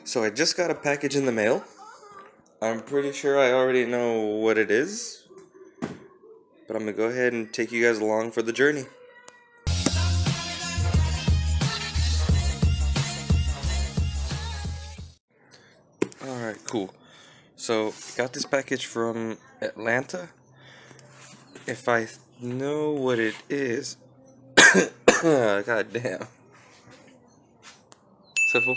So I just got a package in the mail. I'm pretty sure I already know what it is, but I'm gonna go ahead and take you guys along for the journey. Alright, cool. So, got this package from Atlanta. If I know what it is, god damn. Simple.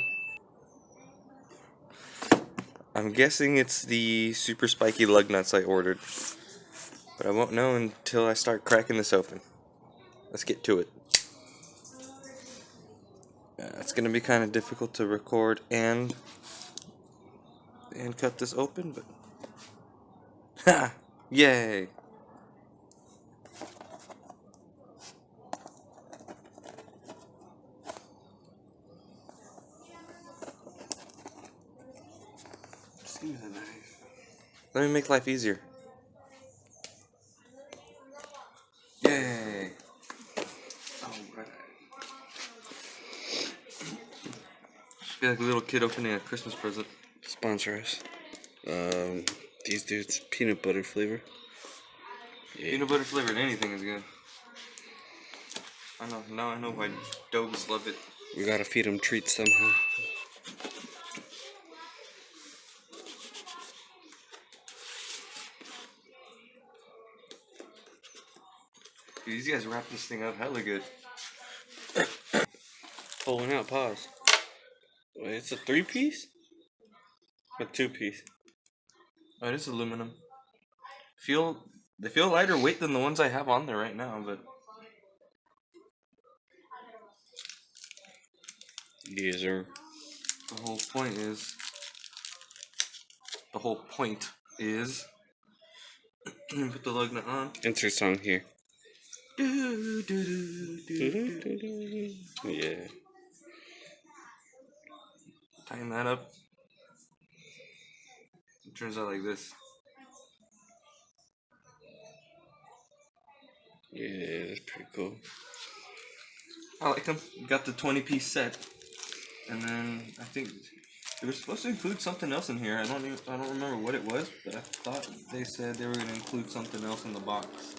I'm guessing it's the super spiky lug nuts I ordered, but I won't know until I start cracking this open. Let's get to it. It's gonna be kind of difficult to record and cut this open, but ha! Yay! Just give me the knife. Let me make life easier. Yay! Alright. Feel like a little kid opening a Christmas present. Sponsor us. These dudes, peanut butter flavor. Yeah. Peanut butter flavored anything is good. I know, now I know why dogs love it. We gotta feed them treats somehow. Dude, these guys wrap this thing up hella good. Pulling out, pause. Wait, it's a 3-piece? A 2-piece? Oh, it is aluminum. They feel lighter weight than the ones I have on there right now, but Yes, sir. the whole point is let me put the lug nut on. Enter song here. Do, do, do, do, do. Yeah. Tighten that up. It turns out like this. Yeah, that's pretty cool. I like them. Got the 20-piece set, and then I think they were supposed to include something else in here. I don't remember what it was, but I thought they said they were going to include something else in the box.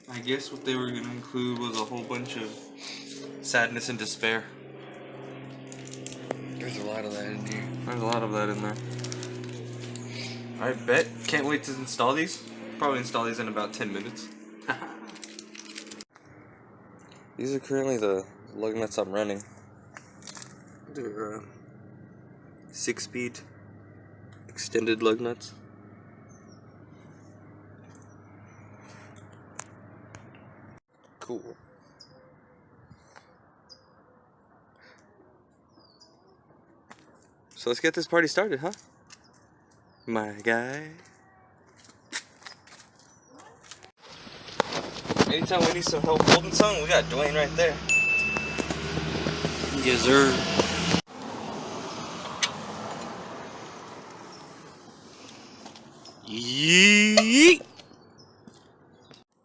I guess what they were going to include was a whole bunch of sadness and despair. There's a lot of that in here. There's a lot of that in there. I bet. Can't wait to install these. Probably install these in about 10 minutes. These are currently the lug nuts I'm running. They're 6-speed extended lug nuts. Cool. So let's get this party started, huh? My guy. Anytime we need some help holding something, we got Dwayne right there. Yes, sir. Yeet!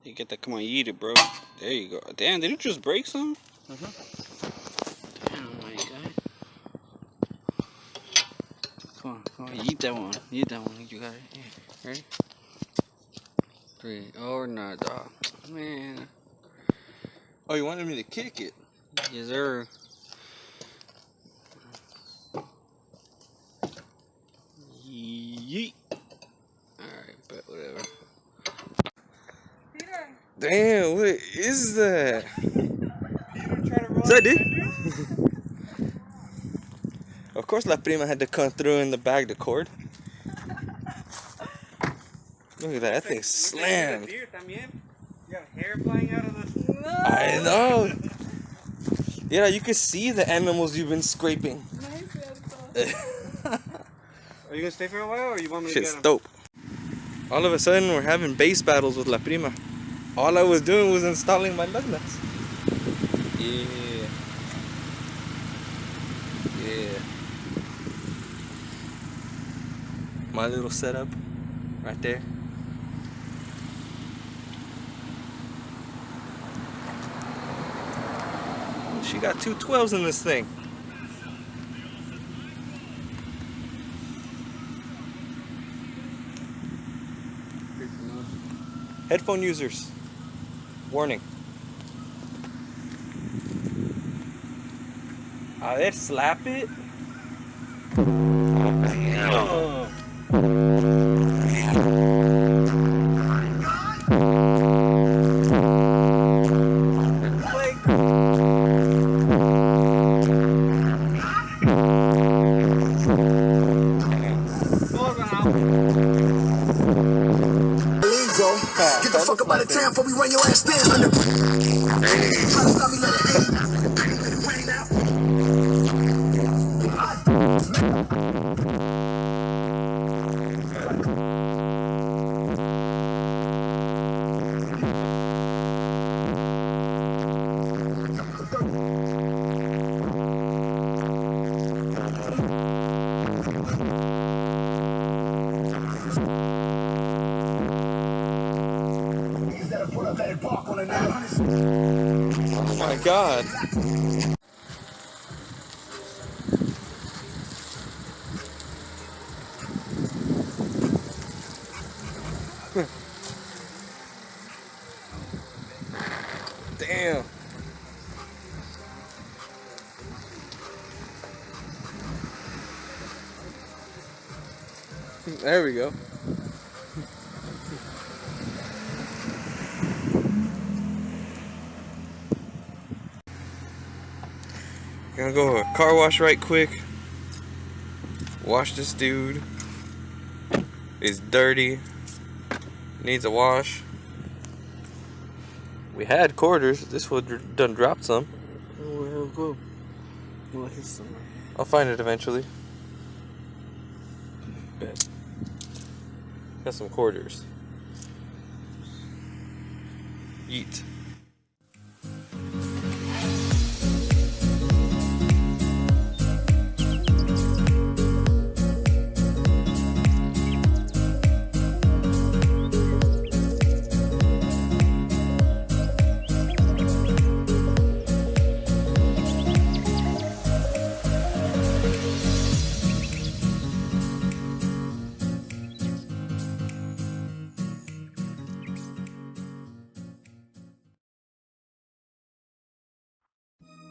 You get that? Come on, eat it, bro. There you go. Damn, did it just break some? Damn, my God. Come on, eat that one. Eat that one. You got it. Yeah. Ready? 3. Oh, no, dog. Man. Oh, you wanted me to kick it? Yes, sir. Yeet. Alright, but whatever. Peter. Damn, what is that? Is that it? Of course, La Prima had to come through and bag the cord. Look at that, that thing slammed. You got hair flying out of the... No. I know. Yeah, you can see the animals you've been scraping. Are you gonna stay for a while, or you want me to Shit's get them? dope. All of a sudden, we're having bass battles with La Prima. All I was doing was installing my lug nuts. Yeah. Yeah. My little setup right there. She got 2 12s in this thing. Headphone users, warning. A ver, slap it. Damn. Get the fuck up out of town before we run your ass down. Try to stop me, let it rain out. Oh my god. Damn. There we go. Gonna go to a car wash right quick. Wash this dude. He's dirty. Needs a wash. We had quarters. This would done dropped some. Where he'll go? Well, he's somewhere. I'll find it eventually. Bet. Got some quarters. Eat.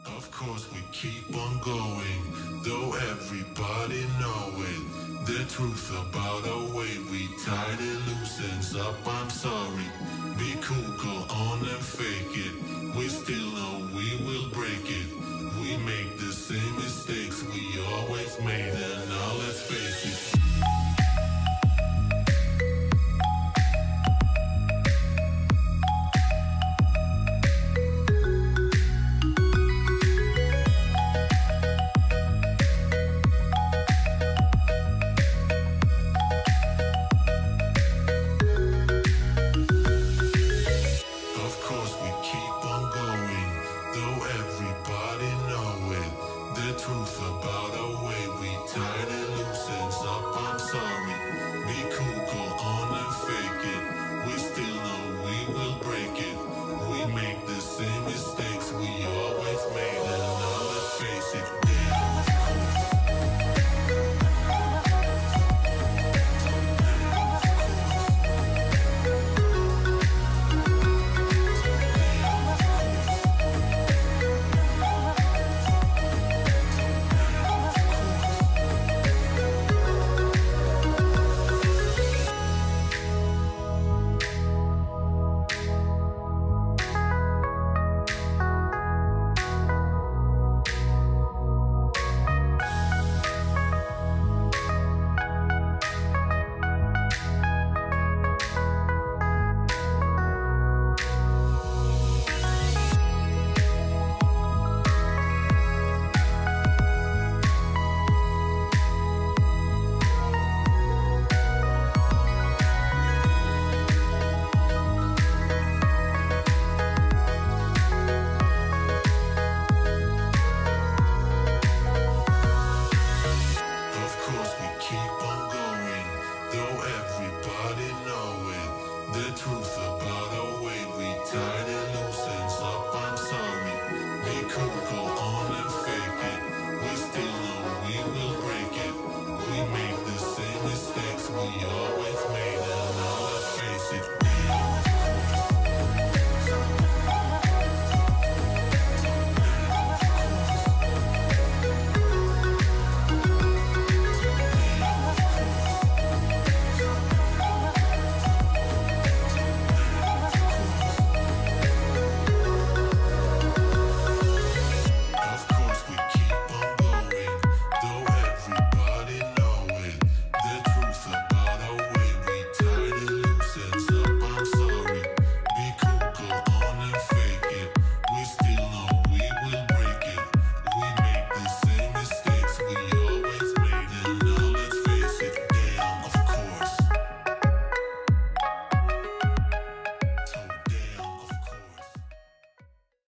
Of course we keep on going, though everybody know it. The truth about our way we tied it loose ends up, I'm sorry. Be cool, go on and fake it. We still